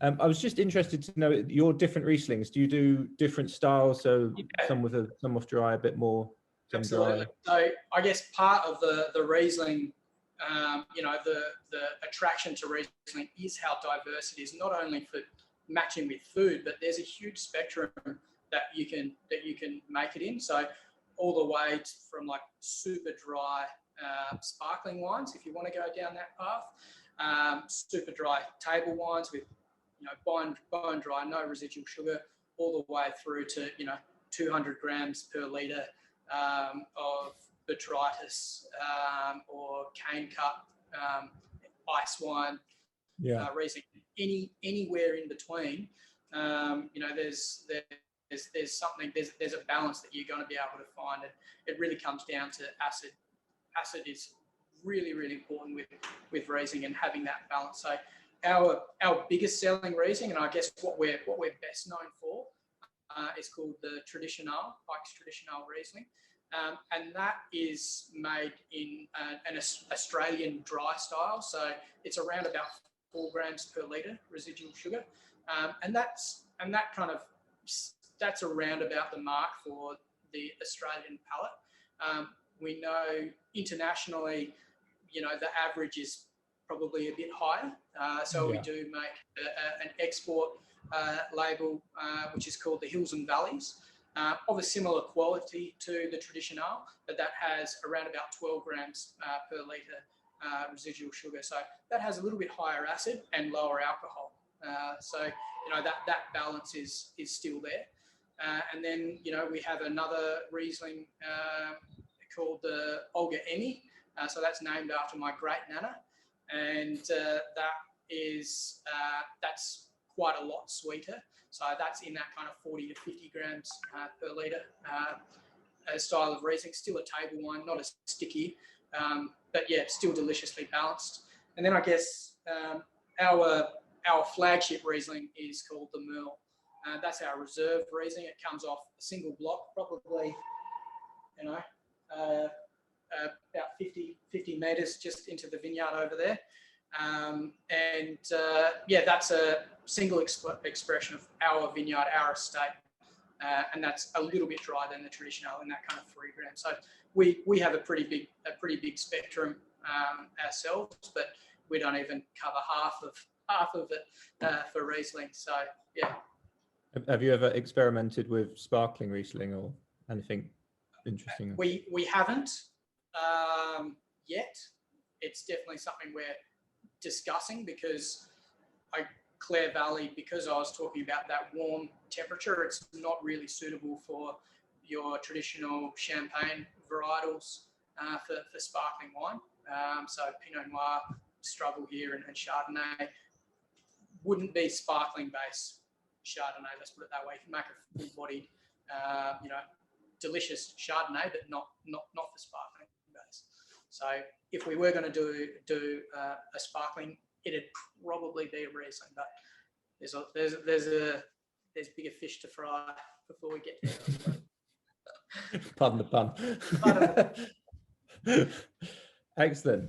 I was just interested to know your different Rieslings. Do you do different styles? So some with some off dry, a bit more, some Absolutely. dry. So I guess part of the Riesling, the attraction to Riesling is how diverse it is, not only for matching with food, but there's a huge spectrum that you can make it in. So all the way from like super dry sparkling wines, if you want to go down that path, super dry table wines with bone dry, no residual sugar, all the way through to 200 grams per litre of botrytis or cane cut ice wine, Riesling, anywhere in between. There's something, there's a balance that you're going to be able to find. It really comes down to acid. Acid is really, really important with Riesling and having that balance. So our biggest selling Riesling, and I guess what we're best known for, is called the Traditional, Pike's Traditional Riesling. And that is made in an Australian dry style. So it's around about 4 grams per litre residual sugar. And that's around about the mark for the Australian palate. We know internationally, the average is probably a bit higher. We do make an export label, which is called the Hills and Valleys, of a similar quality to the Traditional, but that has around about 12 grams per litre residual sugar. So that has a little bit higher acid and lower alcohol. That balance is still there. And then, we have another Riesling called the Olga Emmy. So that's named after my great nana. And that's quite a lot sweeter. So that's in that kind of 40 to 50 grams per litre style of Riesling. Still a table wine, not as sticky, but yeah, still deliciously balanced. And then I guess our flagship Riesling is called the Merle. That's our reserve Riesling. It comes off a single block, probably, about 50 metres just into the vineyard over there. That's a single expression of our vineyard, our estate. And that's a little bit drier than the Traditional in that kind of 3 grams. So we have a pretty big spectrum ourselves, but we don't even cover half of it for Riesling. So yeah. Have you ever experimented with sparkling Riesling or anything interesting? We haven't yet. It's definitely something we're discussing because Clare Valley, because I was talking about that warm temperature, it's not really suitable for your traditional champagne varietals for sparkling wine. So Pinot Noir struggle here, and Chardonnay wouldn't be sparkling base Chardonnay. Let's put it that way. You can make a full-bodied, delicious Chardonnay, but not for sparkling base. So if we were going to do a sparkling, it'd probably be a Riesling, but there's bigger fish to fry before we get there. Pardon the pun. Excellent.